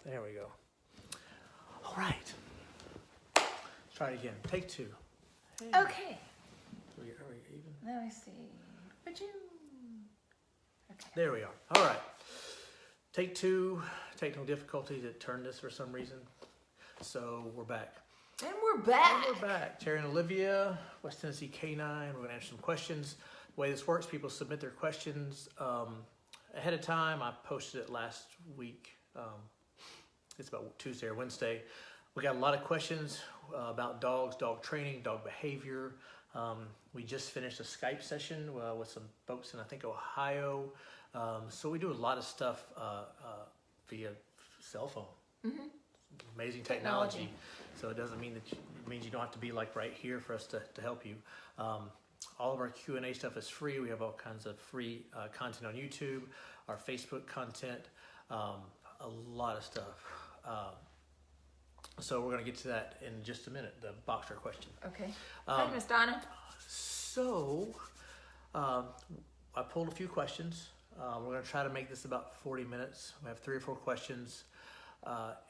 There we go. All right. Let's try it again. Take two. Hey. Okay. Are we even? Let me see. Ba-choom. Okay. There we are. All right. Take two. Technical difficulties. It turned this for some reason. So we're back. And we're back. And we're back. Terry and Olivia, West Tennessee K9. We're going to answer some questions. The way this works, people submit their questions ahead of time. I posted it last week. It's about Tuesday or Wednesday. We got a lot of questions about dogs, dog training, dog behavior. We just finished a Skype session with some folks in, I think, Ohio. So we do a lot of stuff via cell phone. Mm-hmm. Amazing technology. So it doesn't mean that it means you don't have to be like right here for us to help you. All of our Q&A stuff is free. We have all kinds of free content on YouTube, our Facebook content, a lot of stuff. So we're going to get to that in just a minute, the boxer question. Okay. Hi, Miss Donna. So I pulled a few questions. We're going to try to make this about 40 minutes. We have 3 or 4 questions,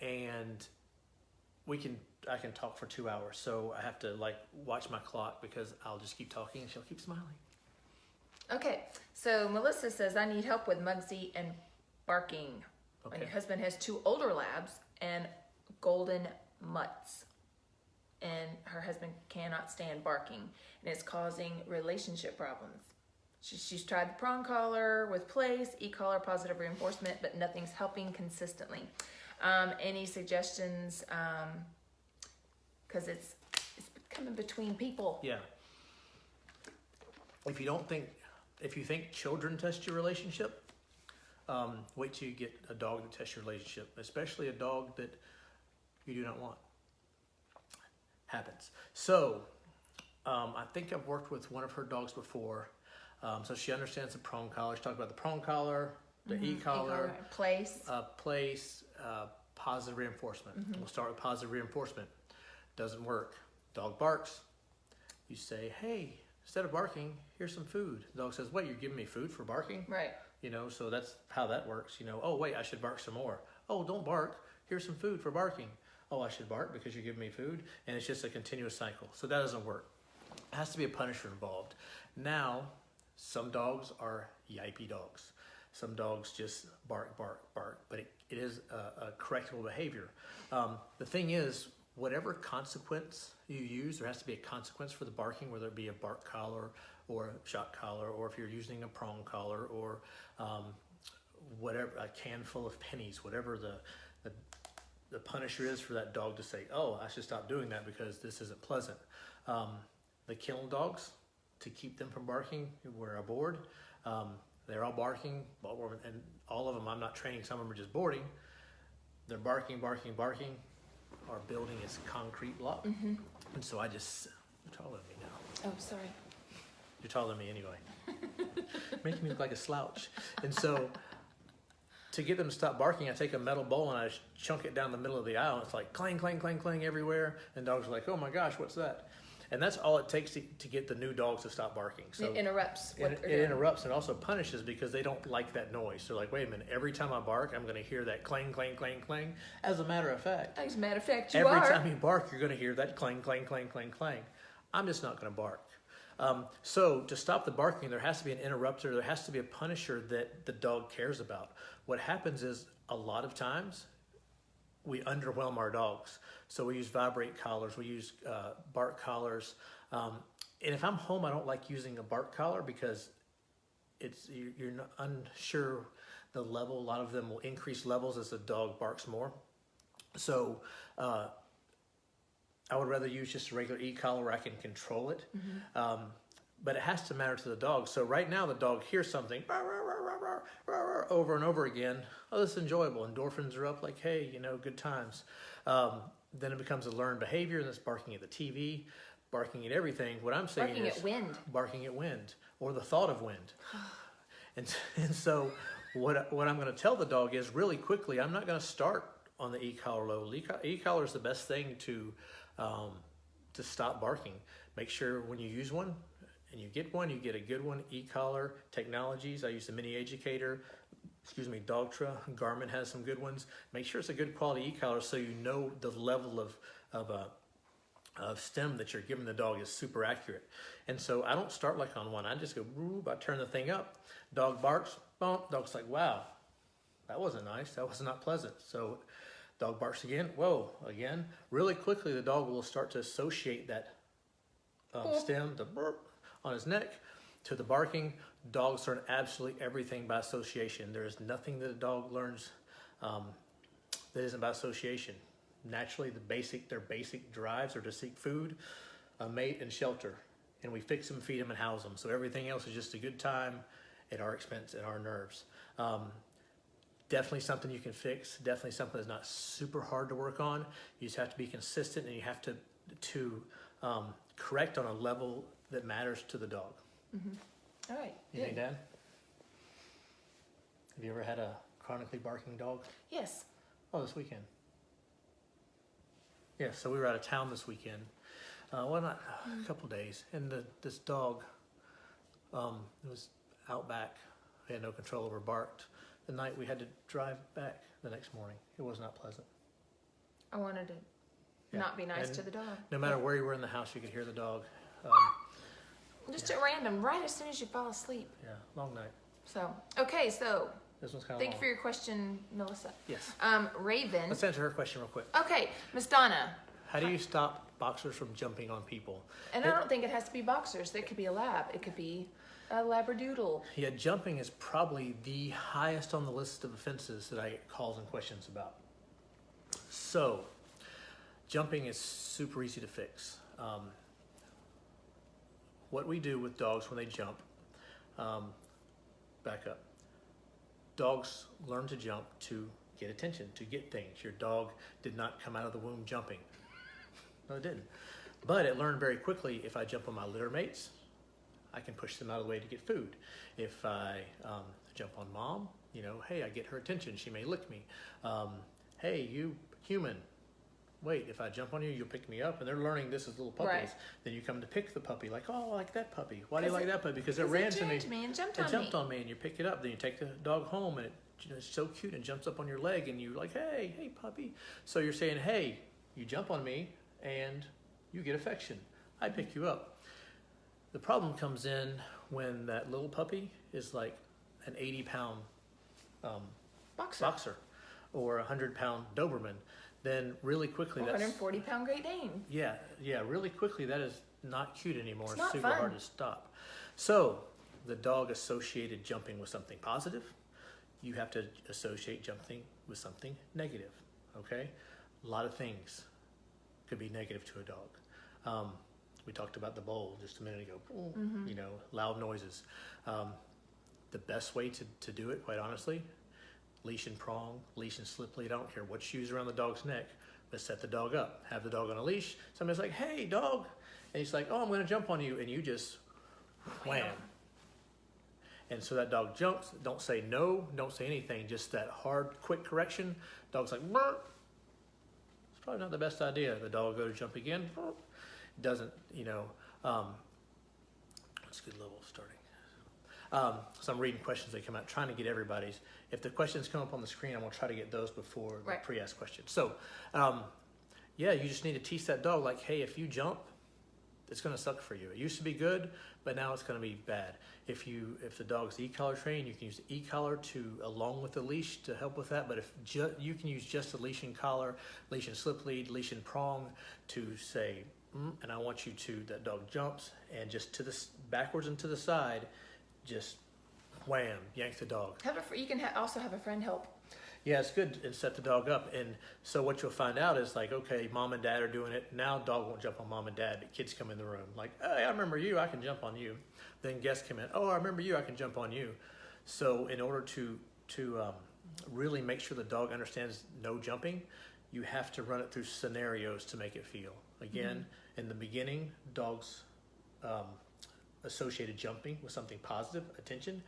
and I can talk for 2 hours. So I have to watch my clock because I'll just keep talking and she'll keep smiling. Okay. So Melissa says, I need help with Mugsy and barking. Okay. My husband has 2 older labs and golden mutts, and her husband cannot stand barking, and it's causing relationship problems. She's tried the prong collar with place, e-collar, positive reinforcement, but nothing's helping consistently. Any suggestions? Because it's coming between people. Yeah. If you think children test your relationship, wait till you get a dog that tests your relationship, especially a dog that you do not want. Happens. So I think I've worked with one of her dogs before. So she understands the prong collar. She talked about the prong collar, the e-collar, place, positive reinforcement. We'll start with positive reinforcement. Doesn't work. Dog barks. You say, hey, instead of barking, here's some food. The dog says, wait, you're giving me food for barking? right? So that's how that works. Oh, wait, I should bark some more. Oh, don't bark. Here's some food for barking. Oh, I should bark because you're giving me food. And it's just a continuous cycle. So that doesn't work. It has to be a punisher involved. Now, some dogs are yippy dogs. Some dogs just bark, bark, bark. But it is a correctable behavior. The thing is, whatever consequence you use, there has to be a consequence for the barking, whether it be a bark collar or a shot collar, or if you're using a prong collar, or whatever, a can full of pennies, whatever the punisher is for that dog to say, oh, I should stop doing that because this isn't pleasant. The kennel dogs, to keep them from barking, we're aboard. They're all barking, and all of them, I'm not training, some of them are just boarding. They're barking, barking, barking. Our building is concrete block. And so you're taller than me now. Oh, sorry. You're taller than me anyway. Making me look like a slouch. And so to get them to stop barking, I take a metal bowl and I chunk it down the middle of the aisle. And it's like clang, clang, clang, clang everywhere. And dogs are like, oh my gosh, what's that? And that's all it takes to get the new dogs to stop barking. So It interrupts what it they're doing. interrupts and also punishes because they don't like that noise. So like, wait a minute, every time I bark, I'm going to hear that clang, clang, clang, clang. As a matter of fact, As a matter of fact, every time you bark, you're going to hear that clang, clang, clang, clang, clang. I'm just not going to bark. So to stop the barking, there has to be an interrupter. There has to be a punisher that the dog cares about. What happens is a lot of times we underwhelm our dogs. So we use vibrate collars. We use bark collars. And if I'm home, I don't like using a bark collar because you're not unsure the level. A lot of them will increase levels as the dog barks more. So I would rather use just a regular e-collar where I can control it. But it has to matter to the dog. So right now the dog hears something over and over again. Oh, this is enjoyable. Endorphins are up, like, hey, good times. Then it becomes a learned behavior, and that's barking at the TV, barking at everything. What I'm saying barking is at wind. Barking at wind, or the thought of wind. and so what I'm going to tell the dog is really quickly, I'm not going to start on the e-collar low. E-collar is the best thing to stop barking. Make sure when you use one and you get one, you get a good one. E-collar technologies. I use the Mini Educator. Dogtra. Garmin has some good ones. Make sure it's a good quality e-collar so you know the level of stem that you're giving the dog is super accurate. And so I don't start like on one. I just go, boop, I turn the thing up. Dog barks, bump. Dog's like, wow, that wasn't nice. That was not pleasant. So dog barks again. Whoa, again. Really quickly, the dog will start to associate that stem, the burp on his neck, to the barking. Dogs learn absolutely everything by association. There is nothing that a dog learns that isn't by association. Naturally, their basic drives are to seek food, a mate, and shelter. And we fix them, feed them, and house them. So everything else is just a good time at our expense and our nerves. Definitely something you can fix. Definitely something that's not super hard to work on. You just have to be consistent, and you have to correct on a level that matters to the dog. All right. Anything, Dad? Have you ever had a chronically barking dog? Yes. Oh, this weekend. Yeah, so we were out of town this weekend. Well, not a couple days, and this dog was out back. We had no control over, barked. The night we had to drive back the next morning. It was not pleasant. I wanted to not be nice to the dog. No matter where you were in the house, you could hear the dog. Just at random, right as soon as you fall asleep. Yeah, long night. So, okay, so This one's kind of thank long. you for your question, Melissa. Yes. Raven. Let's answer her question real quick. Okay, Miss Donna. How do you stop boxers from jumping on people? And I don't think it has to be boxers. It could be a lab. It could be a labradoodle. Yeah, jumping is probably the highest on the list of offenses that I get calls and questions about. So, jumping is super easy to fix. What we do with dogs when they jump, back up. Dogs learn to jump to get attention, to get things. Your dog did not come out of the womb jumping. No, it didn't. But it learned very quickly, if I jump on my litter mates, I can push them out of the way to get food. If I jump on mom, hey, I get her attention. She may lick me. Hey, you human, wait, if I jump on you, you'll pick me up. And they're learning this as little puppies. Right. Then you come to pick the puppy, like, oh, I like that puppy. Why do you like that puppy? Because it ran to me and jumped on me, and you pick it up. Then you take the dog home, and it's so cute, and jumps up on your leg, and you're like, hey, puppy. So you're saying, hey, you jump on me, and you get affection. I pick you up. The problem comes in when that little puppy is like an 80-pound boxer or a 100-pound Doberman. Then really quickly, 140-pound Great Dane. Yeah, really quickly, that is not cute anymore. It's not super fun. Hard to stop. So the dog associated jumping with something positive. You have to associate jumping with something negative. Okay, a lot of things could be negative to a dog. We talked about the bowl just a minute ago. Loud noises. The best way to do it, quite honestly, leash and prong, leash and slip lead. I don't care what shoes around the dog's neck, but set the dog up. Have the dog on a leash. Somebody's like, hey, dog. And he's like, oh, I'm going to jump on you. And you just wham. And so that dog jumps. Don't say no. Don't say anything. Just that hard, quick correction. Dog's like, burp. It's probably not the best idea. The dog will go to jump again. Burp. Doesn't, it's a good level of starting. So I'm reading questions that come out, trying to get everybody's. If the questions come up on the screen, I'm going to try to get those before the pre-asked questions. So, you just need to teach that dog, like, hey, if you jump, it's going to suck for you. It used to be good, but now it's going to be bad. If the dog's e-collar trained, you can use the e-collar along with the leash to help with that. But if you can use just the leash and collar, leash and slip lead, leash and prong to say, and I want you to, that dog jumps, and just to the backwards and to the side, just wham, yank the dog. You can also have a friend help. Yeah, it's good, and set the dog up. And so what you'll find out is like, okay, mom and dad are doing it. Now dog won't jump on mom and dad, but kids come in the room. Like, hey, I remember you, I can jump on you. Then guests come in, oh, I remember you, I can jump on you. So in order to really make sure the dog understands no jumping, you have to run it through scenarios to make it feel. Again, in the beginning, dogs associated jumping with something positive, attention.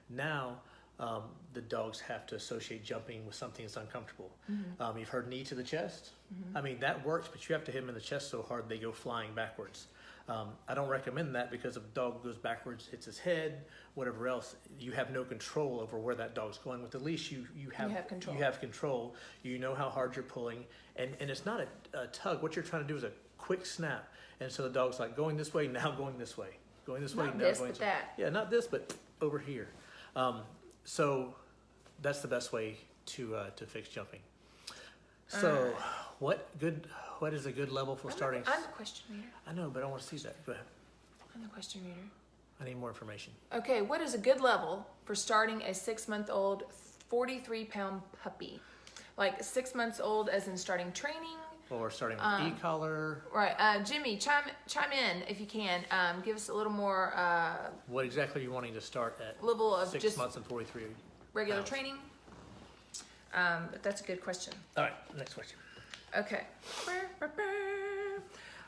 Now, the dogs have to associate jumping with something that's uncomfortable. You've heard knee to the chest. I mean, that works, but you have to hit them in the chest so hard they go flying backwards. I don't recommend that because if the dog goes backwards, hits his head, whatever else, you have no control over where that dog's going. With the leash, you have control. You have control. You know how hard you're pulling, and it's not a tug. What you're trying to do is a quick snap, and so the dog's like going this way, now going this way, going this way, Not now this, going but this way. that. Yeah, not this, but over here. So that's the best way to fix jumping. So what is a good level for starting? I'm the question reader. I know, but I want to see that. Go ahead. I'm the question reader. I need more information. Okay, what is a good level for starting a 6-month-old, 43-pound puppy? Like 6 months old, as in starting training. Or starting with e-collar. Right, Jimmy, chime in if you can. Give us a little more What exactly are you wanting to start at? level of 6 just months and 43 regular pounds? training. But that's a good question. All right, next question. Okay.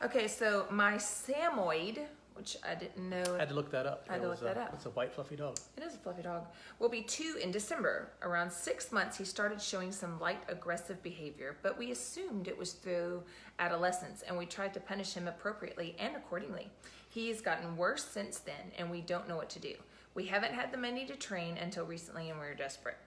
Okay, so my Samoyed, which I didn't know. I had to look that up. I had to look that up. It's a white fluffy dog. It is a fluffy dog. Will be 2 in December. Around 6 months, he started showing some light aggressive behavior, but we assumed it was through adolescence, and we tried to punish him appropriately and accordingly. He has gotten worse since then, and we don't know what to do. We haven't had the money to train until recently, and we're desperate.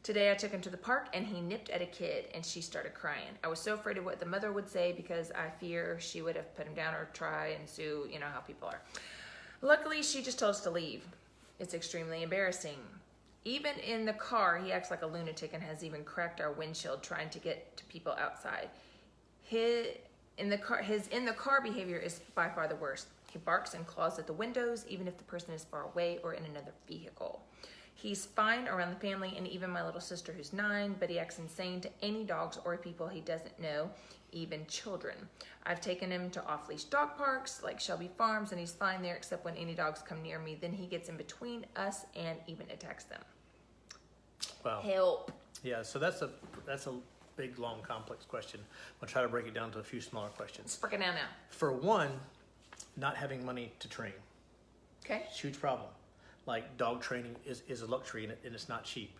Today I took him to the park and he nipped at a kid and she started crying. I was so afraid of what the mother would say because I fear she would have put him down or try and sue, you know how people are. Luckily, she just told us to leave. It's extremely embarrassing. Even in the car, he acts like a lunatic and has even cracked our windshield trying to get to people outside. His in the car behavior is by far the worst. He barks and claws at the windows even if the person is far away or in another vehicle. He's fine around the family and even my little sister who's 9, but he acts insane to any dogs or people he doesn't know, even children. I've taken him to off-leash dog parks like Shelby Farms and he's fine there except when any dogs come near me. Then he gets in between us and even attacks them. Wow. Help. Yeah, so that's a big, long, complex question. I'll try to break it down to a few smaller questions. Let's break it down now. For one, not having money to train. Okay. It's a huge problem. Like dog training is a luxury and it's not cheap.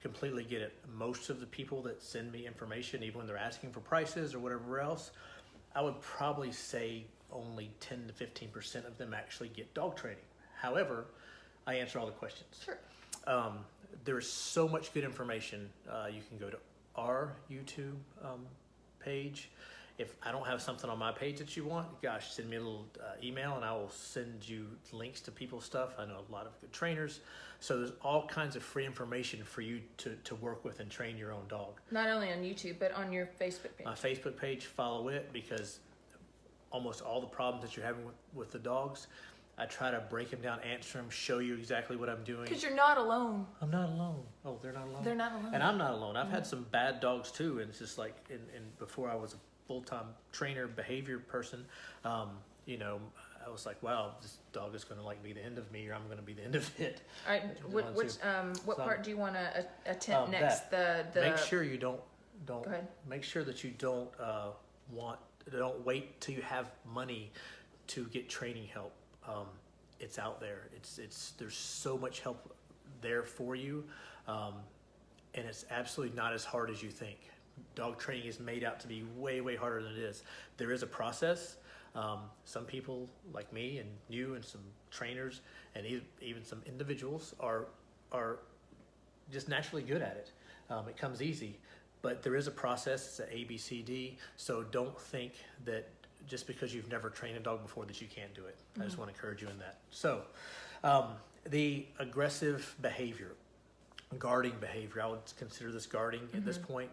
Completely get it. Most of the people that send me information, even when they're asking for prices or whatever else, I would probably say only 10 to 15% of them actually get dog training. However, I answer all the questions. Sure. There's so much good information. You can go to our YouTube page. If I don't have something on my page that you want, gosh, send me a little email and I will send you links to people's stuff. I know a lot of good trainers. So there's all kinds of free information for you to work with and train your own dog. Not only on YouTube, but on your Facebook page. My Facebook page, follow it because almost all the problems that you're having with the dogs, I try to break them down, answer them, show you exactly what I'm doing. Because you're not alone. I'm not alone. Oh, they're not alone? They're not alone. And I'm not alone. I've had some bad dogs too. And it's just like, before I was a full-time trainer, behavior person, you know, I was like, wow, this dog is going to like be the end of me or I'm going to be the end of it. All right, what part do you want to attempt next? Make sure you don't Go ahead. make sure that you don't wait till you have money to get training help. It's out there. There's so much help there for you, and it's absolutely not as hard as you think. Dog training is made out to be way, way harder than it is. There is a process. Some people like me and you and some trainers and even some individuals are just naturally good at it. It comes easy, but there is a process. It's an ABCD. So don't think that just because you've never trained a dog before that you can't do it. I just want to encourage you in that. So the aggressive behavior, guarding behavior, I would consider this guarding at this point.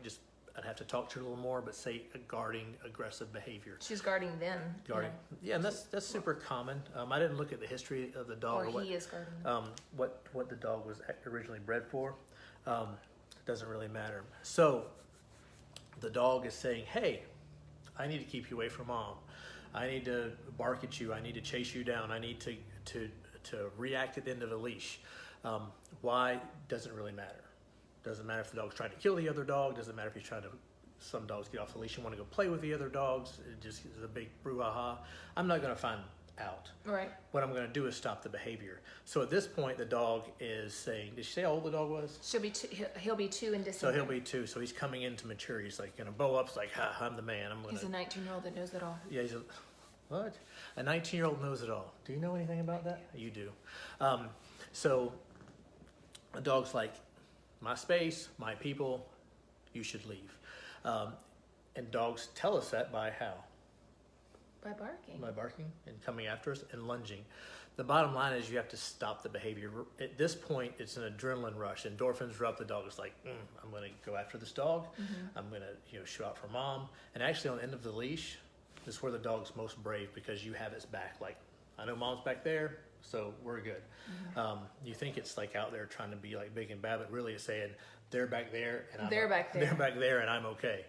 I'd have to talk to her a little more, but say a guarding, aggressive behavior. She's guarding them. Guarding, yeah, and that's super common. I didn't look at the history of the dog Or he is guarding. what the dog was originally bred for. Doesn't really matter. So the dog is saying, "Hey, I need to keep you away from mom. I need to bark at you. I need to chase you down. I need to react at the end of a leash." Why doesn't really matter. Doesn't matter if the dog's trying to kill the other dog. Doesn't matter if he's trying to. Some dogs get off the leash and want to go play with the other dogs. It just is a big brouhaha. I'm not going to find out. Right. What I'm going to do is stop the behavior. So at this point, the dog is saying, did she say how old the dog was? He'll be 2 in So December. he'll be 2. So he's coming into maturity. He's like going to bow up. It's like, ha, I'm the man. He's a 19-year-old that knows it all. Yeah, What? A 19-year-old knows it all. Do you know anything about that? You do. So a dog's like, my space, my people, you should leave. And dogs tell us that by how? By barking. By barking and coming after us and lunging. The bottom line is you have to stop the behavior. At this point, it's an adrenaline rush. Endorphins are up. The dog is like, I'm going to go after this dog. I'm going to show out for mom. And actually, on the end of the leash, this is where the dog's most brave because you have its back. Like, I know mom's back there, so we're good. You think it's like out there trying to be like big and bad, but really it's saying they're back there and They're back there and I'm okay.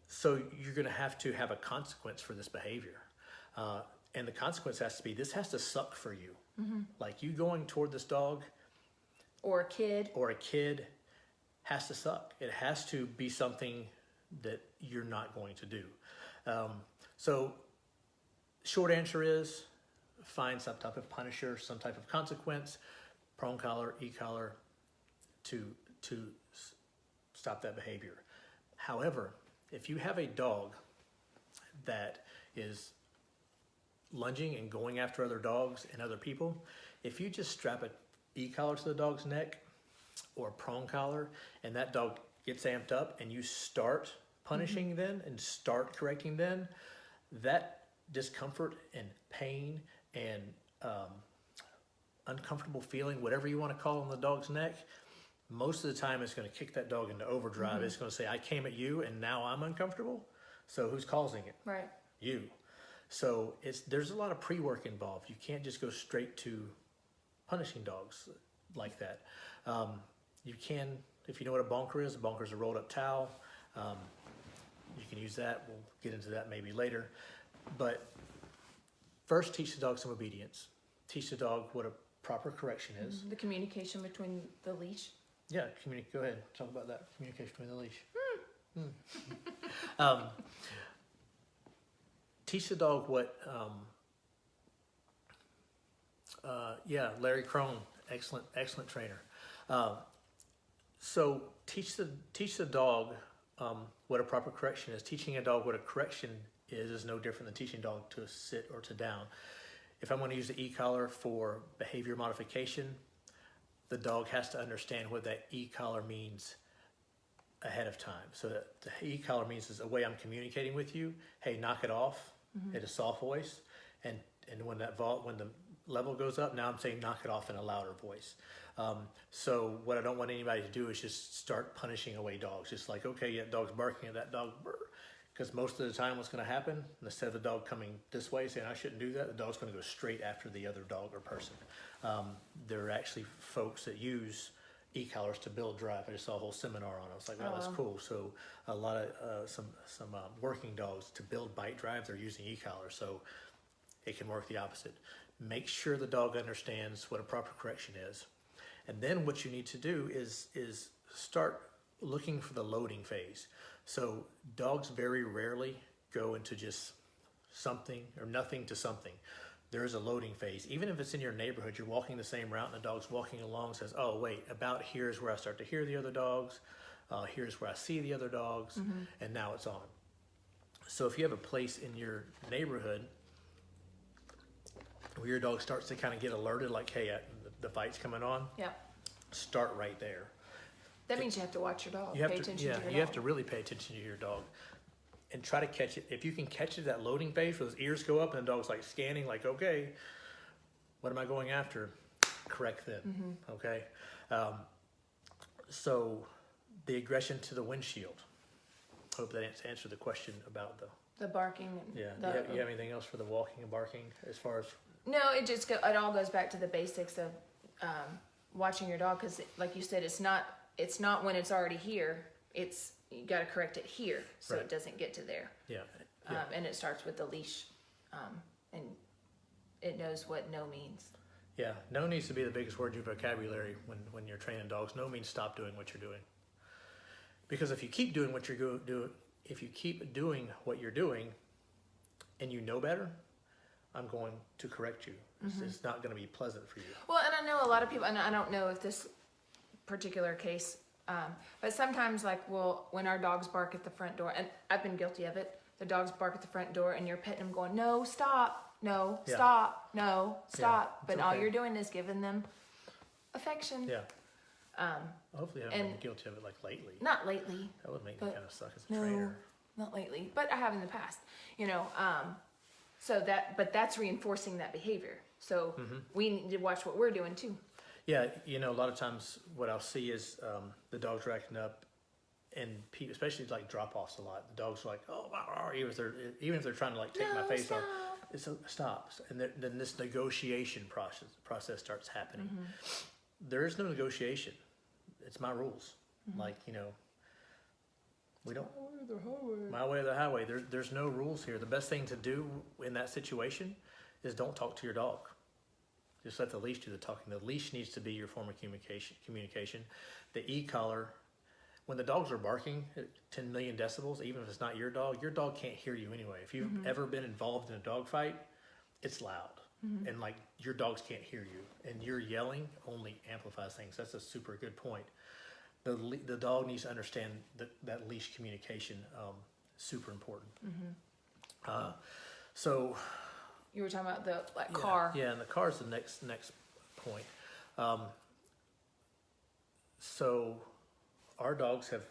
So you're going to have a consequence for this behavior. And the consequence has to be, this has to suck for you. Like you going toward this dog or a kid has to suck. It has to be something that you're not going to do. So short answer is find some type of punisher, some type of consequence, prong collar, e-collar to stop that behavior. However, if you have a dog that is lunging and going after other dogs and other people, if you just strap an e-collar to the dog's neck or a prong collar and that dog gets amped up and you start punishing then and start correcting then, that discomfort and pain and uncomfortable feeling, whatever you want to call on the dog's neck, most of the time it's going to kick that dog into overdrive. It's going to say, I came at you and now I'm uncomfortable. So who's causing it? Right. You. So there's a lot of pre-work involved. You can't just go straight to punishing dogs like that. You can, if you know what a bonker is a rolled up towel. You can use that. We'll get into that maybe later. But first, teach the dog some obedience. Teach the dog what a proper correction is. The communication between the leash. Yeah, go ahead. Talk about that. Communication between the leash. Teach the dog what, Larry Crone, excellent trainer. So teach the dog what a proper correction is. Teaching a dog what a correction is no different than teaching a dog to sit or to down. If I'm going to use the e-collar for behavior modification, the dog has to understand what that e-collar means ahead of time. So that the e-collar means is a way I'm communicating with you. Hey, knock it off in a soft voice, and when the level goes up, now I'm saying knock it off in a louder voice. So what I don't want anybody to do is just start punishing away dogs. Just like, okay, yeah, dog's barking at that dog, because most of the time what's going to happen, instead of the dog coming this way saying I shouldn't do that, the dog's going to go straight after the other dog or person. There are actually folks that use e-collars to build drive. I just saw a whole seminar on it. I was like, wow, that's cool. So a lot of some working dogs to build bite drive, they're using e-collars. So it can work the opposite. Make sure the dog understands what a proper correction is. And then what you need to do is start looking for the loading phase. So dogs very rarely go into just something or nothing to something. There is a loading phase. Even if it's in your neighborhood, you're walking the same route and the dog's walking along, says, oh, wait, about here's where I start to hear the other dogs. Here's where I see the other dogs. And now it's on. So if you have a place in your neighborhood where your dog starts to kind of get alerted, like, hey, the fight's coming on, start right there. That means you have to watch your dog. Pay attention to your dog. You have to really pay attention to your dog and try to catch it. If you can catch it at that loading phase where those ears go up and the dog's like scanning, like, okay, what am I going after? Correct then, okay? So the aggression to the windshield. Hope that answered the question about the barking. You have anything else for the walking and barking as far as? No, it all goes back to the basics of watching your dog, because like you said, it's not when it's already here. You got to correct it here so it doesn't get to there. And it starts with the leash, and it knows what no means. Yeah, no needs to be the biggest word in your vocabulary when you're training dogs. No means stop doing what you're doing. Because if you keep doing what you're doing, and you know better, I'm going to correct you. It's not going to be pleasant for you. Well, and I know a lot of people, and I don't know if this particular case, but sometimes when our dogs bark at the front door, and I've been guilty of it, the dogs bark at the front door and you're petting them going, no, stop, no, Yeah. stop, no, stop. it's But all okay. you're doing is giving them affection. Yeah. Hopefully I haven't and- been guilty of it like lately. Not lately. That would make me but kind of suck as a no, trainer. not lately, but I have in the past, you know, but that's reinforcing that behavior. So we need to watch what we're doing too. Yeah, you know, a lot of times what I'll see is the dogs are acting up, and especially like drop-offs a lot. The dogs are like, oh, wow, even if they're trying to like take my No, face stop. off, it's a stop. And then this negotiation process starts happening. There is no negotiation. It's my rules. Like, you know, we don't. My way or the highway. There's no rules here. The best thing to do in that situation is don't talk to your dog. Just let the leash do the talking. The leash needs to be your form of communication. The e-collar, when the dogs are barking at 10 million decibels, even if it's not your dog can't hear you anyway. If you've ever been involved in a dog fight, it's loud. And like your dogs can't hear you. And your yelling only amplifies things. That's a super good point. The dog needs to understand that leash communication, super important. So You were talking about the car. yeah, and the car is the next point. So our dogs have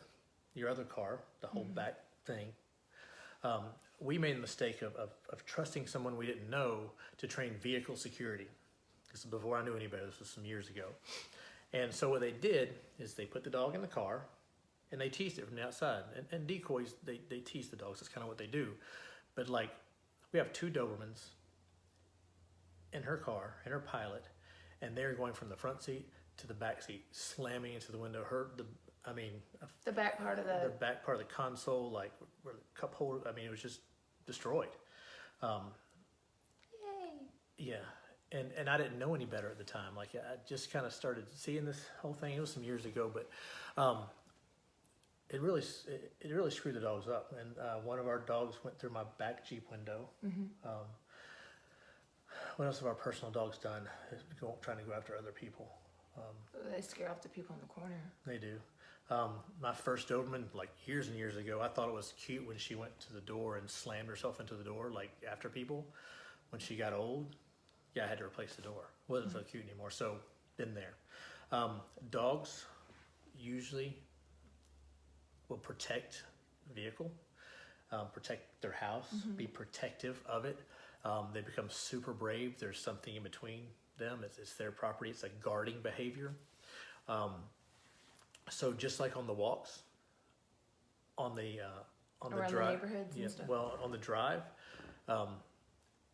your other car, the whole back thing. We made the mistake of trusting someone we didn't know to train vehicle security. This is before I knew any better. This was some years ago. And so what they did is they put the dog in the car and they teased it from the outside. And decoys, they tease the dogs. That's kind of what they do. But like, we have 2 Dobermans in her car, in her Pilot, and they're going from the front seat to the back seat, slamming into the window. The back part of The back part of the console, like where the cup holder, it was just destroyed. Yay. Yeah, and I didn't know any better at the time. Like I just kind of started seeing this whole thing. It was some years ago, but it really screwed the dogs up. And one of our dogs went through my back Jeep window. What else have our personal dogs done? Trying to go after other people. They scare off the people in the corner. They do. My first Doberman, like years and years ago, I thought it was cute when she went to the door and slammed herself into the door, like after people. When she got old, I had to replace the door. Wasn't so cute anymore. So, been there. Dogs usually will protect the vehicle, protect their house, be protective of it. They become super brave. There's something in between them. It's their property. It's a guarding behavior. So just like on the walks, on the Around the drive, neighborhoods and stuff. well, on the drive,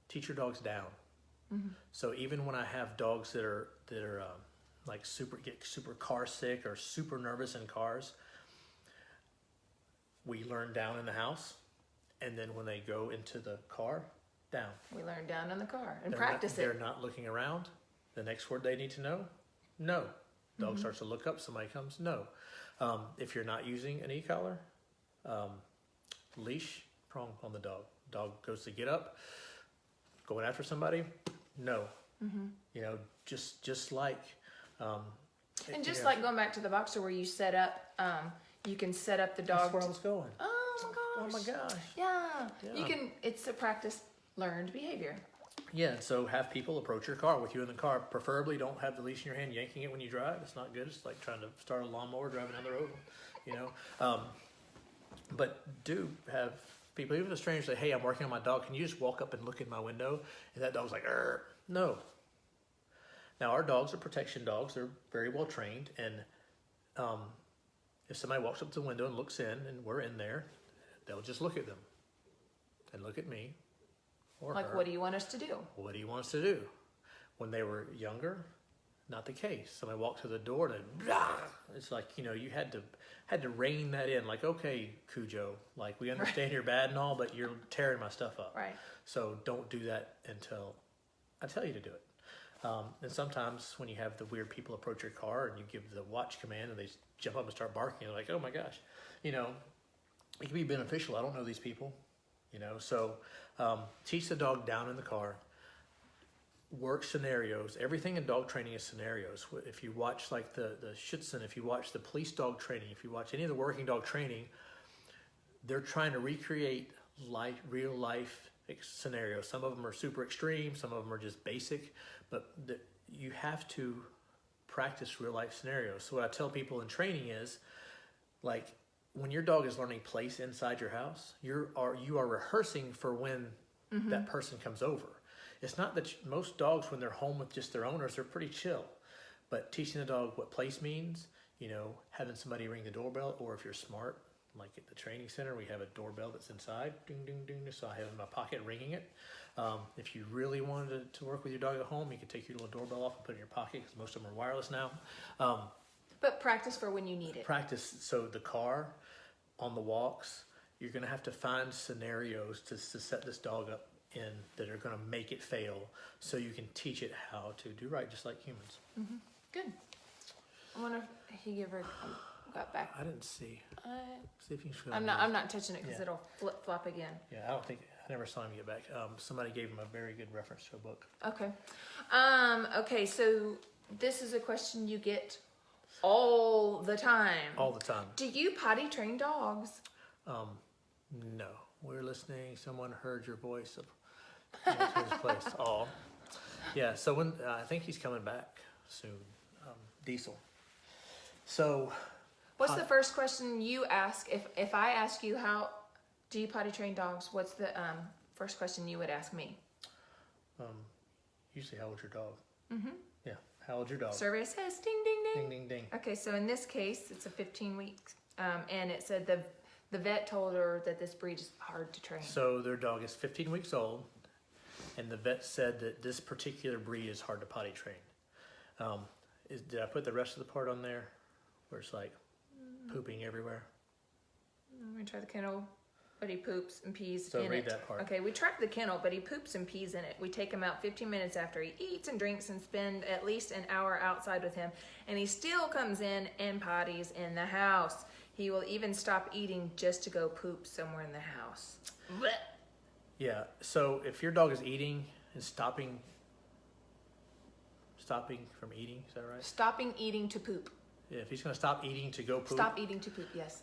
teach your dogs down. So even when I have dogs that are like get super car sick or super nervous in cars, we learn down in the house, and then when they go into the car, down. We learn down in the car and They're practice They're it. not looking around. The next word they need to know, no. Dog starts to look up, somebody comes, no. If you're not using an e-collar, leash, prong on the dog. Dog goes to get up, going after somebody, no. You know, just like... And just like going back to the boxer where you set up, you can set up the dog. That's where I was going. Oh Oh my gosh. my gosh. Yeah. Yeah. You can, it's a practice learned behavior. Yeah, so have people approach your car with you in the car. Preferably don't have the leash in your hand, yanking it when you drive. It's not good. It's like trying to start a lawnmower driving down the road, you know. But do have people, even if a stranger say, hey, I'm working on my dog. Can you just walk up and look in my window? And that dog's like, no. Now, our dogs are protection dogs. They're very well trained. And if somebody walks up to the window and looks in and we're in there, they'll just look at them and look at me. Or Like, her. what do you want us to do? What do you want us to do? When they were younger, not the case. Somebody walked to the door and it's like, you know, you had to rein that in. Like, okay, Cujo, like we understand you're bad and all, but you're tearing my stuff up. Right. So don't do that until I tell you to do it. And sometimes when you have the weird people approach your car and you give the watch command and they jump up and start barking, you're like, oh my gosh, you know, it can be beneficial. I don't know these people, you know, so teach the dog down in the car. Work scenarios. Everything in dog training is scenarios. If you watch like the Schutzen, if you watch the police dog training, if you watch any of the working dog training, they're trying to recreate real life scenarios. Some of them are super extreme, some of them are just basic, but you have to practice real life scenarios. So what I tell people in training is, like, when your dog is learning place inside your house, you are rehearsing for when that person comes over. It's not that most dogs, when they're home with just their owners, they're pretty chill. But teaching the dog what place means, having somebody ring the doorbell, or if you're smart, like at the training center, we have a doorbell that's inside, ding, ding, ding. So I have it in my pocket ringing it. If you really wanted to work with your dog at home, you could take your little doorbell off and put it in your pocket, because most of them are wireless now. But practice for when you need it. Practice. So the car, on the walks, you're going to have to find scenarios to set this dog up in that are going to make it fail, so you can teach it how to do right, just like humans. Good. I wonder if he ever got back. I didn't see. See if you can. I'm not touching it because it'll flip flop again. Yeah, I never saw him get back. Somebody gave him a very good reference to a book. Okay. Okay. So this is a question you get all the time. All the time. Do you potty train dogs? No. We're listening. Someone heard your voice of his place. Oh, yeah. So when I think he's coming back soon. Diesel. So. What's the first question you ask if I ask you how do you potty train dogs? What's the first question you would ask me? Usually, how old's your dog? Yeah. How old's your dog? Survey says ding ding ding. Ding ding ding. Okay, so in this case, it's a 15 weeks, and it said the vet told her that this breed is hard to train. So their dog is 15 weeks old, and the vet said that this particular breed is hard to potty train. Did I put the rest of the part on there, where it's like pooping everywhere? I'm gonna try the kennel, but he poops and pees So in read it. that part. Okay, we track the kennel, but he poops and pees in it. We take him out 15 minutes after he eats and drinks and spend at least an hour outside with him, and he still comes in and potties in the house. He will even stop eating just to go poop somewhere in the house. Blech. Yeah. So if your dog is eating and stopping from eating, is that right? Stopping eating to poop. Yeah. If he's going to stop eating to go poop. Stop eating to poop. Yes.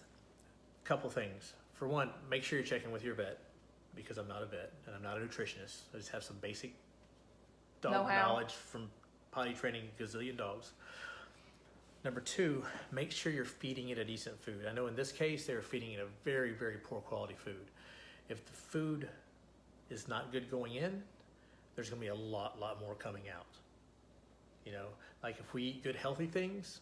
Couple things. For one, make sure you're checking with your vet, because I'm not a vet and I'm not a nutritionist. I just have some basic dog Know-how. knowledge from potty training a gazillion dogs. Number two, make sure you're feeding it a decent food. I know in this case, they were feeding it a very, very poor quality food. If the food is not good going in, there's going to be a lot more coming out. Like if we eat good, healthy things,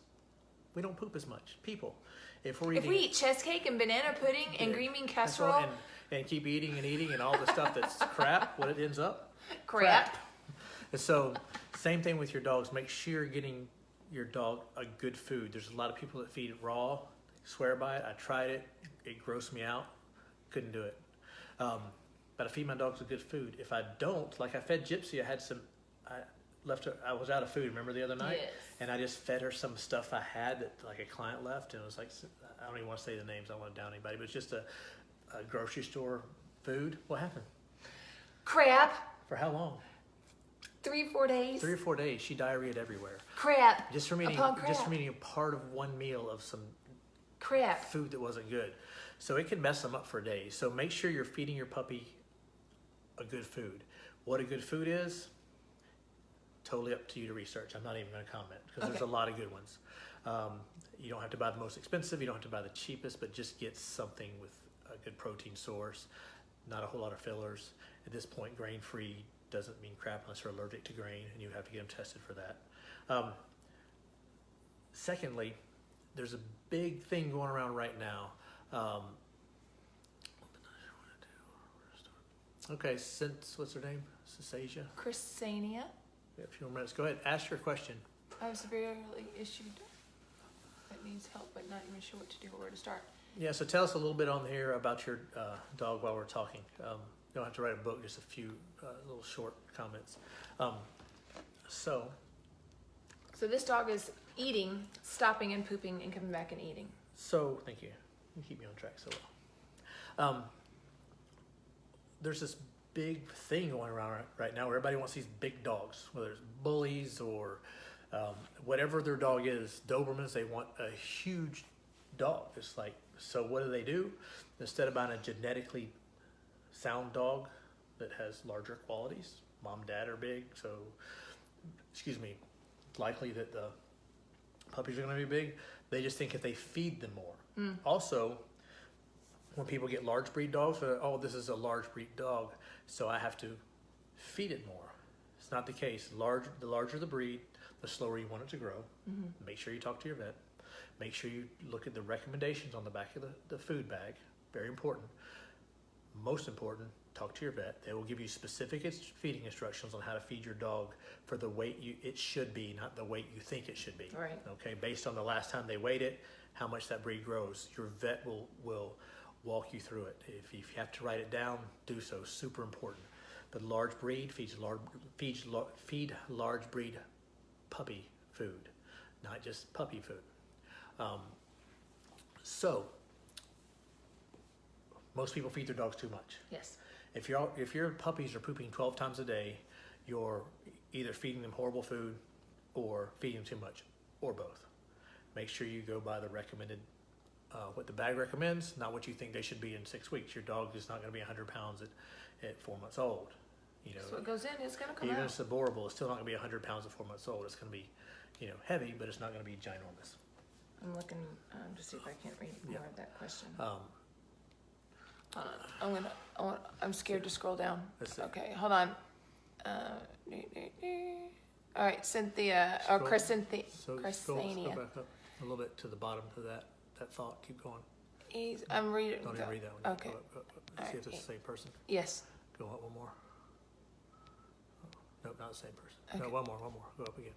we don't poop as much. People. If we eat chest cake and banana pudding and green bean casserole and keep eating and all the stuff that's crap, what it ends up? crap. And so, same thing with your dogs. Make sure you're getting your dog a good food. There's a lot of people that feed it raw, swear by it. I tried it. It grossed me out. Couldn't do it. But I feed my dogs a good food. If I don't, like I fed Gypsy, I was out of food, remember the other night? Yes. And I just fed her some stuff I had that like a client left, and it was like, I don't even want to say the names, I don't want to down anybody, but it's just a grocery store food. What happened? Crap. For how long? 3 or 4 days. 3 or 4 days. She diarrheaed everywhere. Crap. Just from eating a part of one meal of some crap food that wasn't good. So it can mess them up for days. So make sure you're feeding your puppy a good food. What a good food is, totally up to you to research. I'm not even going to comment, because there's a lot of good ones. You don't have to buy the most expensive. You don't have to buy the cheapest, but just get something with a good protein source, not a whole lot of fillers. At this point, grain-free doesn't mean crap unless you're allergic to grain, and you have to get them tested for that. Secondly, there's a big thing going around right now. Okay, what's her name? Cisasia? Chrysania. We have a few more minutes. Go ahead, ask your question. I have severely issued that needs help, but not even sure what to do or where to start. Yeah, so tell us a little bit on here about your dog while we're talking. You don't have to write a book, just a few little short comments. So this dog is eating, stopping and pooping and coming back and eating. So, thank you. You keep me on track so well. There's this big thing going around right now where everybody wants these big dogs, whether it's bullies or whatever their dog is, Dobermans, they want a huge dog. It's like, so what do? Instead of buying a genetically sound dog that has larger qualities. Mom, dad are big, so likely that the puppies are going to be big. They just think if they feed them more. Also, when people get large breed dogs, oh, this is a large breed dog, so I have to feed it more. It's not the case. The larger the breed, the slower you want it to grow. Make sure you talk to your vet. Make sure you look at the recommendations on the back of the food bag. Very important. Most important, talk to your vet. They will give you specific feeding instructions on how to feed your dog for the weight it should be, not the weight you think it should be. Right. Okay, based on the last time they weighed it, how much that breed grows. Your vet will walk you through it. If you have to write it down, do so. Super important. The large breed feed large breed puppy food, not just puppy food. So most people feed their dogs too much. Yes. If your puppies are pooping 12 times a day, you're either feeding them horrible food or feeding them too much, or both. Make sure you go by the recommended, what the bag recommends, not what you think they should be in 6 weeks. Your dog is not going to be 100 pounds at 4 months old. You know, So it goes in, it's going to come even out. if it's arborable, it's still not going to be 100 pounds at 4 months old. It's going to be, heavy, but it's not going to be ginormous. I'm looking to see if I can't read more Yeah. of that question. Um, Hold on. I'm scared to scroll down. Let's see. Okay, hold on. All right, Cynthia, or Scroll- Chrysanthe- So scroll Chrysania. back up a little bit to the bottom of that thought. Keep going. I'm reading. Don't even read that one. Okay. Go up. See Alright. if it's the same person. Yes. Go up one more. Oh, nope, not the same person. Okay. No, one more. Go up again.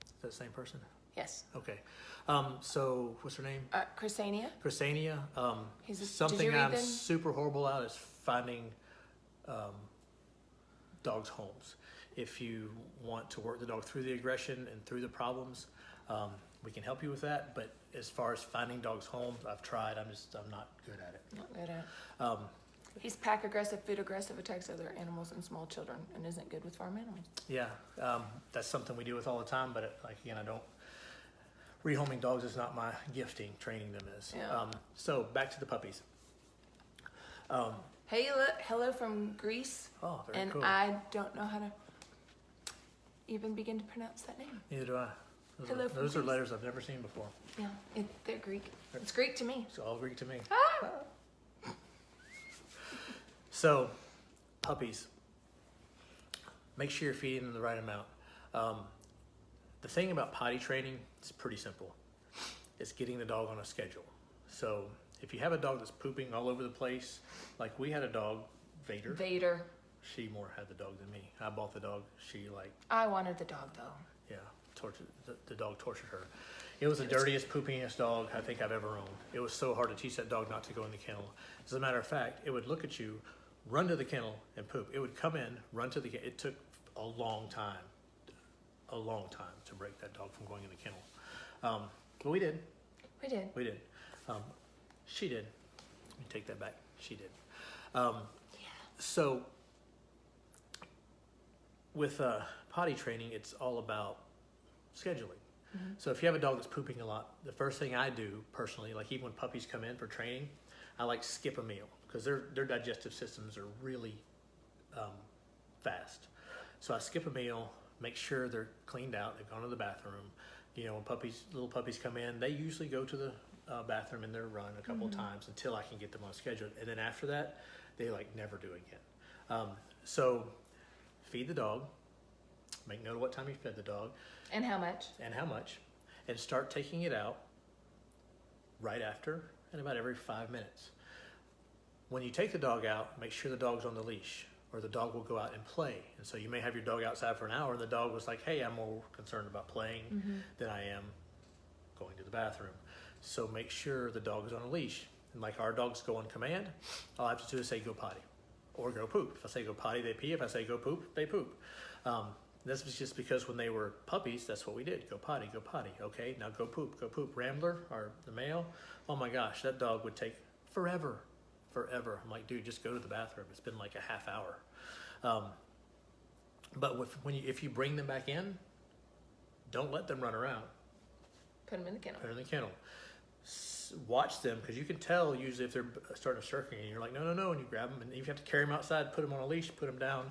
Is that the same person? Yes. Okay. So what's her name? Chrysania. Chrisania. Did you Something read I'm them? super horrible at is finding dogs' homes. If you want to work the dog through the aggression and through the problems, we can help you with that. But as far as finding dogs' homes, I've tried. I'm not good at it. Not good at it. He's pack aggressive, food aggressive, attacks other animals and small children, and isn't good with farm animals. Yeah, that's something we deal with all the time. But I don't. Rehoming dogs is not my gifting. Training them is. Yeah. So back to the puppies. Hey, hello from Greece. Oh, very And cool. I don't know how to even begin to pronounce that name. Neither do I. Hello from Those are Greece. letters I've never seen before. Yeah, they're Greek. It's Greek to me. It's all Greek to me. Ah! So, puppies. Make sure you're feeding them the right amount. The thing about potty training is pretty simple. It's getting the dog on a schedule. So, if you have a dog that's pooping all over the place, like we had a dog, Vader. She more had the dog than me. I bought the dog. She I wanted the dog though. tortured the dog tortured her. It was the dirtiest, poopingest dog I think I've ever owned. It was so hard to teach that dog not to go in the kennel. As a matter of fact, it would look at you, run to the kennel, and poop. It would come in, run to the kennel. It took a long time to break that dog from going in the kennel. But we did. We did. She did. Let me take that back. She did. Yeah. So with potty training, it's all about scheduling. Mm-hmm. So if you have a dog that's pooping a lot, the first thing I do personally, like even when puppies come in for training, I like skip a meal because their digestive systems are really fast. So I skip a meal, make sure they're cleaned out, they've gone to the bathroom. You know, when little puppies come in, they usually go to the bathroom in their run a couple of times until I can get them on schedule. And then after that, they never do again. So feed the dog, make note of what time you fed the dog. And how much? And start taking it out right after and about every 5 minutes. When you take the dog out, make sure the dog's on the leash or the dog will go out and play. And so you may have your dog outside for an hour and the dog was like, hey, I'm more concerned about playing than I am going to the bathroom. So make sure the dog is on a leash. And like our dogs go on command, all I have to do is say go potty or go poop. If I say go potty, they pee. If I say go poop, they poop. This was just because when they were puppies, that's what we did. Go potty, go potty. Okay, now go poop, go poop. Rambler, the male, oh my gosh, that dog would take forever. I'm like, dude, just go to the bathroom. It's been like a half hour. But if you bring them back in, don't let them run around. Put him in the kennel. Put them in the kennel. watch them, because you can tell usually if they're starting to circle and you're like, no, and you grab them, and you have to carry them outside, put them on a leash, put them down.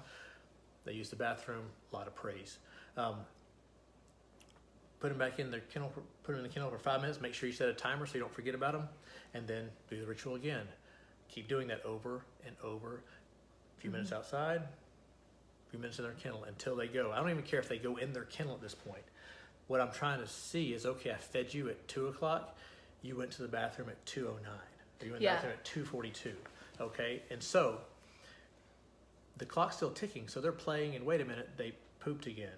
They use the bathroom, a lot of praise. Put them back in their kennel, put them in the kennel for 5 minutes. Make sure you set a timer so you don't forget about them, and then do the ritual again. Keep doing that over and over. A few minutes outside, a few minutes in their kennel until they go. I don't even care if they go in their kennel at this point. What I'm trying to see is, okay, I fed you at 2 o'clock. You went to the bathroom at 2:09. Or you went to the bathroom at 2:42. Okay, and so the clock's still ticking. So they're playing, and wait a minute, they pooped again.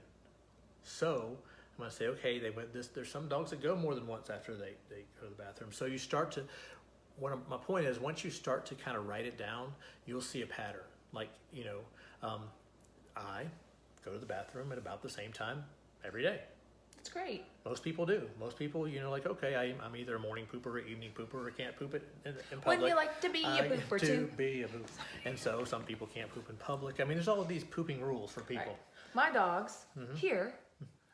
So I'm going to say, okay, they went this. There's some dogs that go more than once after they go to the bathroom. So you start to, my point is, once you start to kind of write it down, you'll see a pattern. Like, I go to the bathroom at about the same time every day. That's great. Most people do. Most people, like, okay, I'm either a morning pooper or evening pooper, or can't poop it in public. Wouldn't you like to be a pooper too? To be a pooper. And so some people can't poop in public. I mean, there's all of these pooping rules for people. Right. My dogs here,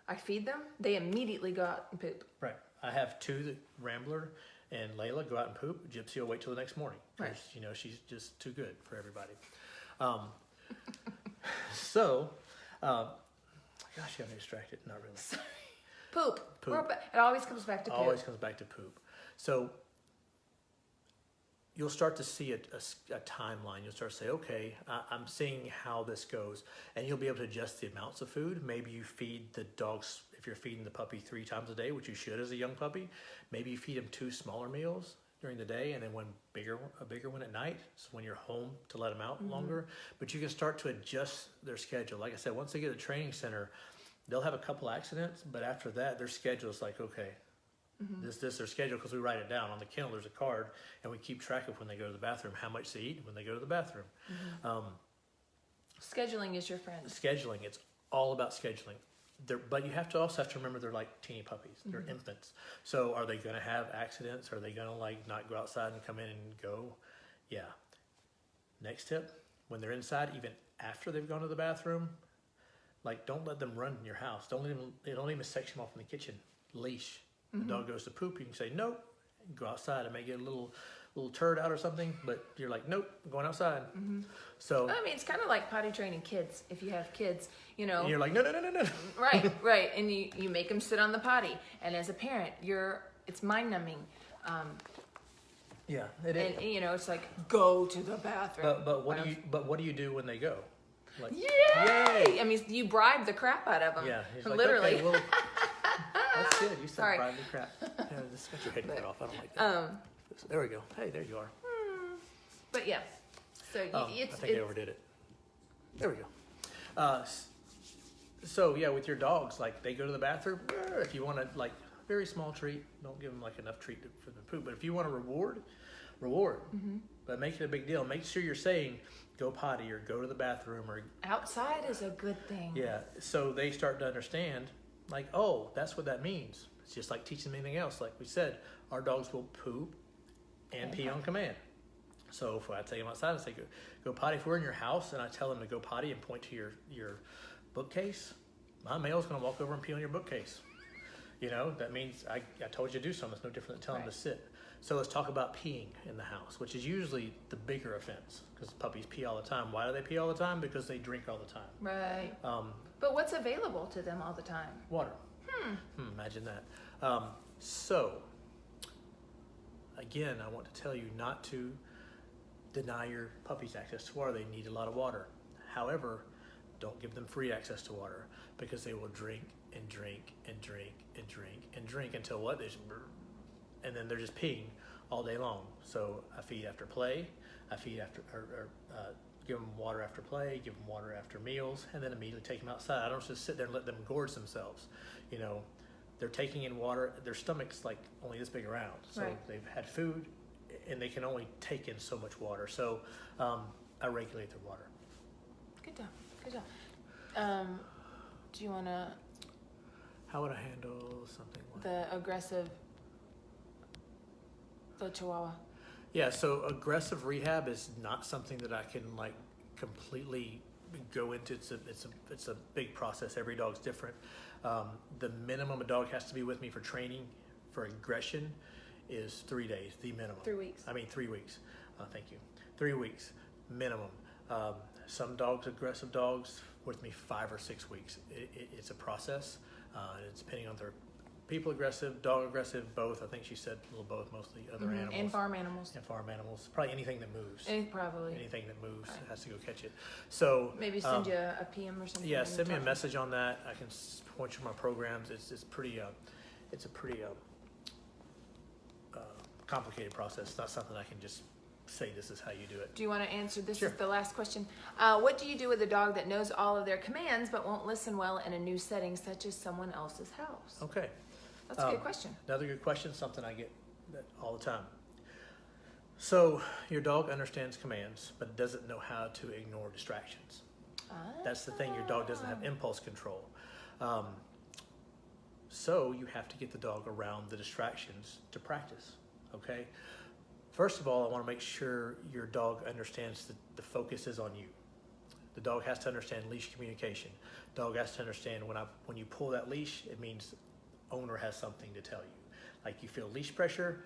I feed them, they immediately go out and poop. Right. I have 2 that Rambler and Layla go out and poop. Gypsy will wait till the next morning. Right. She's just too good for everybody. So, gosh, you got me distracted. Not really. Sorry. Poop. Poop. It always comes back to poop. Always comes back to poop. So you'll start to see a timeline. You'll start to say, okay, I'm seeing how this goes. And you'll be able to adjust the amounts of food. Maybe you feed the dogs, if you're feeding the puppy 3 times a day, which you should as a young puppy, maybe you feed them 2 smaller meals during the day, and then a bigger one at night. So when you're home, to let them out longer. But you can start to adjust their schedule. Like I said, once they get to the training center, they'll have a couple accidents, but after that, their schedule is like, okay, this their schedule, because we write it down on the kennel. There's a card, and we keep track of when they go to the bathroom, how much they eat when they go to the bathroom. Scheduling is your friend. Scheduling, it's all about scheduling. But you also have to remember they're like teeny puppies. They're infants. So are they going to have accidents? Are they going to like not go outside and come in and go? Yeah. Next tip, when they're inside, even after they've gone to the bathroom, like, don't let them run in your house. Don't even section them off in the kitchen. Leash. The dog goes to poop. You can say nope. Go outside. It may get a little turd out or something, but you're like, nope, I'm going outside. So I mean, it's kind of like potty training kids. If you have kids, and you're like, no. Right. And you make them sit on the potty, and as a parent, it's mind numbing. Yeah, it is. And it's like, go to the bathroom. But what do you do when they go? Like, yay! I mean, you bribe the crap out of them. Yeah, he's like, literally. Okay, well, that's good. You said Sorry. bribe the crap. Yeah, just got your head cut off. I don't like that. There we go. Hey, there you are. But yeah, so I think I overdid it. There we go. So yeah, with your dogs, like, they go to the bathroom. If you want to, like, very small treat, don't give them like enough treat for the poop. But if you want to reward. But make it a big deal. Make sure you're saying, go potty or go to the bathroom, or outside is a good thing. Yeah, so they start to understand, like, oh, that's what that means. It's just like teaching them anything else. Like we said, our dogs will poop and pee on command. So if I take them outside and say, go potty, if we're in your house and I tell them to go potty and point to your bookcase, my male's going to walk over and pee on your bookcase. That means I told you to do something. It's no different than telling them to sit. So let's talk about peeing in the house, which is usually the bigger offense, because puppies pee all the time. Why do they pee all the time? Because they drink all the time. Right. But what's available to them all the time? Water. Imagine that. So, again, I want to tell you not to deny your puppies access to water. They need a lot of water. However, don't give them free access to water, because they will drink and drink and drink and drink and drink until what? And then they're just peeing all day long. So I feed after play. I feed after, give them water after play, give them water after meals, and then immediately take them outside. I don't just sit there and let them gorge themselves. They're taking in water. Their stomach's like only this big around. So they've had food, and they can only take in so much water. So I regulate their water. Good job. Do you want to? How would I handle something like the aggressive? The Chihuahua. Yeah, so aggressive rehab is not something that I can like completely go into. It's a big process. Every dog's different. The minimum a dog has to be with me for training for aggression is 3 days, the minimum. 3 weeks. 3 weeks. Thank you. 3 weeks minimum. Some dogs, aggressive dogs, with me 5 or 6 weeks. It's a process. It's depending on their people aggressive, dog aggressive, both. I think she said a little both, mostly other animals. And farm animals. And farm animals. Probably anything that moves. Probably. Anything that moves Right. has to go catch it. So Maybe send you a PM or something. yeah, and send me a talk- message on that. I can point you to my programs. It's pretty it's a pretty complicated process. It's not something I can just say this is how you do it. Do you want to answer? This Sure. is the last question. What do you do with a dog that knows all of their commands but won't listen well in a new setting, such as someone else's house? Okay. That's a good question. Another good question, something I get that all the time. So your dog understands commands, but doesn't know how to ignore distractions. That's the thing, your dog doesn't have impulse control. So you have to get the dog around the distractions to practice, okay? First of all, I want to make sure your dog understands that the focus is on you. The dog has to understand leash communication. Dog has to understand when you pull that leash, it means owner has something to tell you. Like you feel leash pressure,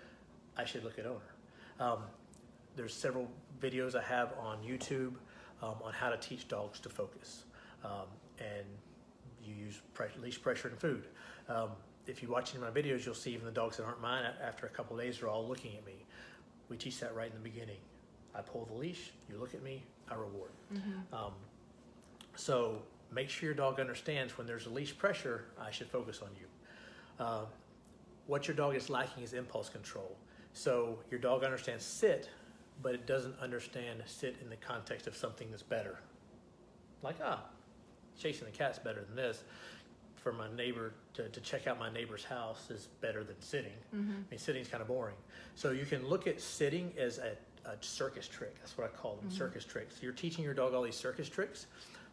I should look at owner. There's several videos I have on YouTube on how to teach dogs to focus. And you use leash pressure and food. If you watch any of my videos, you'll see even the dogs that aren't mine, after a couple of days, are all looking at me. We teach that right in the beginning. I pull the leash, you look at me, I reward. So make sure your dog understands when there's a leash pressure, I should focus on you. What your dog is lacking is impulse control. So your dog understands sit, but it doesn't understand sit in the context of something that's better. Like, chasing the cat's better than this. For my neighbor to check out my neighbor's house is better than sitting. I mean, sitting's kind of boring. So you can look at sitting as a circus trick. That's what I call them, circus tricks. So you're teaching your dog all these circus tricks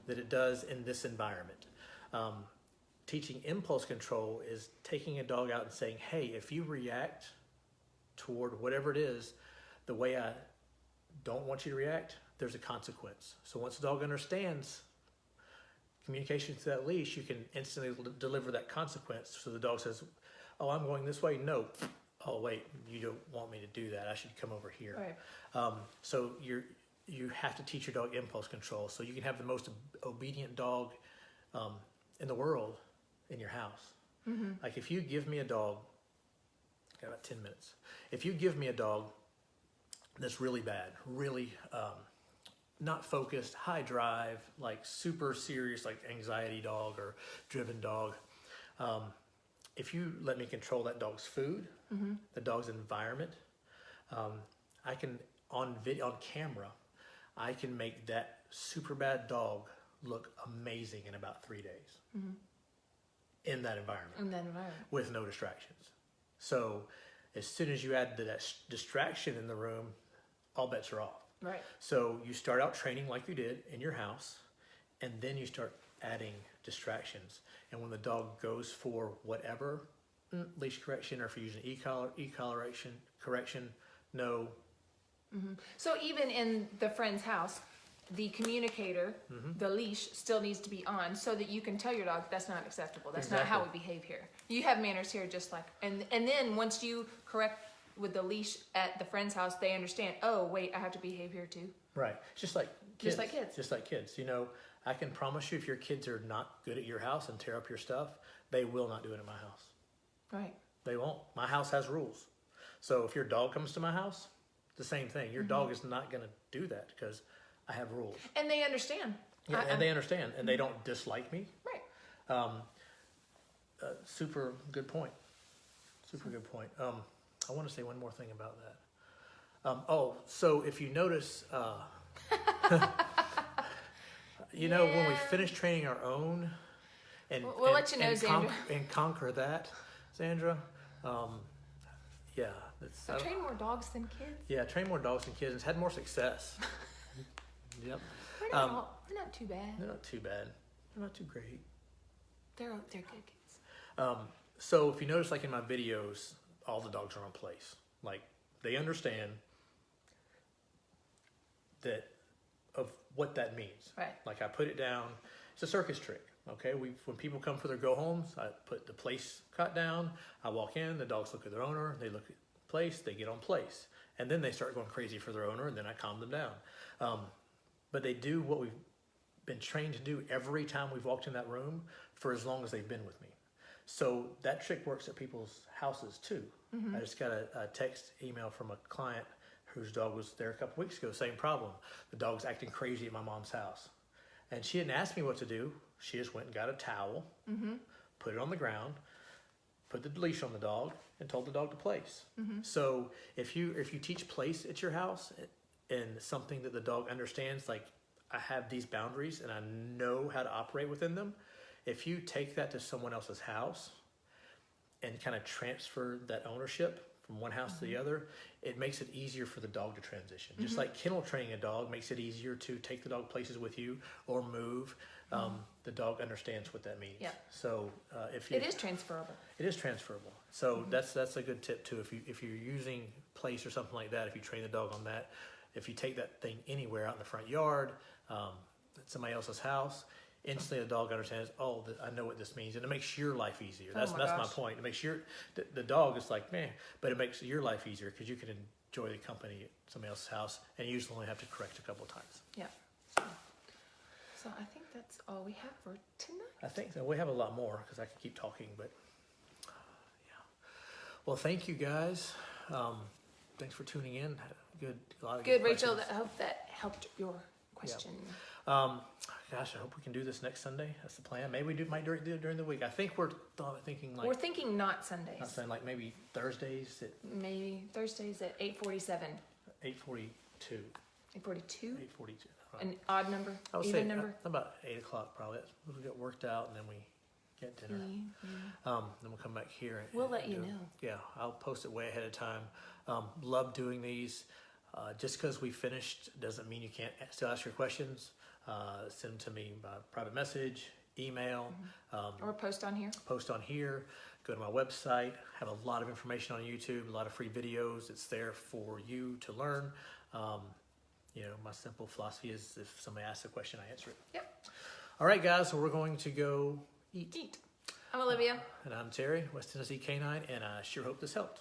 that it does in this environment. Teaching impulse control is taking a dog out and saying, hey, if you react toward whatever it is, the way I don't want you to react, there's a consequence. So once the dog understands communication to that leash, you can instantly deliver that consequence. So the dog says, oh, I'm going this way. No. Oh, wait, you don't want me to do that. I should come over here. Right. So you have to teach your dog impulse control. So you can have the most obedient dog in the world in your house. Like if you give me a dog, got about 10 minutes. If you give me a dog that's really bad, really not focused, high drive, like super serious, like anxiety dog or driven dog. If you let me control that dog's food, the dog's environment, I can, on camera, I can make that super bad dog look amazing in about 3 days in that environment. With no distractions. So as soon as you add that distraction in the room, all bets are off. Right. So you start out training like you did in your house, and then you start adding distractions. And when the dog goes for whatever, leash correction, or if you're using correction, no. So even in the friend's house, the communicator, the leash still needs to be on so that you can tell your dog that's not acceptable. That's not how we behave here. You have manners here, just like, and then once you correct with the leash at the friend's house, they understand, oh, wait, I have to behave here too. Right. Just like kids. Just like kids. You know, I can promise you if your kids are not good at your house and tear up your stuff, they will not do it at my house. Right. They won't. My house has rules. So if your dog comes to my house, the same thing. Your dog is not going to do that because I have rules. And they understand. Yeah, and they understand, and they don't dislike me. Right. Super good point. Super good point. I want to say one more thing about that. So if you notice, when we finish training our own, and we'll let you know, Xandra. And conquer that, Xandra. Yeah, I train more dogs than kids. Yeah, train more dogs than kids, and had more success. Yep. We're not too bad. They're not too bad. They're not too great. They're good kids. So if you notice, like in my videos, all the dogs are on place. Like they understand that of what that means. Right. Like I put it down. It's a circus trick. Okay. When people come for their go homes, I put the place cot down. I walk in. The dogs look at their owner. They look at place, they get on place. And then they start going crazy for their owner, and then I calm them down. But they do what we've been trained to do every time we've walked in that room for as long as they've been with me. So that trick works at people's houses too. I just got a text email from a client whose dog was there a couple weeks ago, same problem. The dog's acting crazy at my mom's house. And she didn't ask me what to do. She just went and got a towel, put it on the ground, put the leash on the dog, and told the dog to place. So if you teach place at your house and something that the dog understands, like I have these boundaries and I know how to operate within them, if you take that to someone else's house and kind of transfer that ownership from one house to the other, it makes it easier for the dog to transition. Just like kennel training a dog makes it easier to take the dog places with you or move. The dog understands what that means. Yeah. So It is transferable. it is transferable. So that's a good tip too. If you're using place or something like that, if you train the dog on that, if you take that thing anywhere out in the front yard, at somebody else's house, instantly the dog understands, oh, I know what this means, and it makes your life easier. That's my point. It makes the dog is like, man, but it makes your life easier because you can enjoy the company at somebody else's house, and you usually only have to correct a couple of times. Yeah. So I think that's all we have for tonight. I think so. We have a lot more because I could keep talking, but yeah. Well, thank you guys. Thanks for tuning in. A lot of Good, Rachel. questions. I hope that helped your question. Gosh, I hope we can do this next Sunday. That's the plan. Maybe we might do it during the week. I think we're thinking like. We're thinking not Sundays. Not saying like maybe Thursdays at Maybe Thursdays at 8:47. 8:42. 8:42. 8:42. An odd number. I would Even say number. about 8 o'clock probably. We get worked out and then we get dinner. Then we'll come back here. And, We'll let you do it. know. Yeah, I'll post it way ahead of time. Love doing these. Just because we finished doesn't mean you can't still ask your questions. Send them to me by private message, email, Or post on here. post on here. Go to my website. Have a lot of information on YouTube, a lot of free videos. It's there for you to learn. My simple philosophy is if somebody asks a question, I answer it. Yep. All right, guys, so we're going to go eat. I'm Olivia. And I'm Terry, West Tennessee Canine, and I sure hope this helped.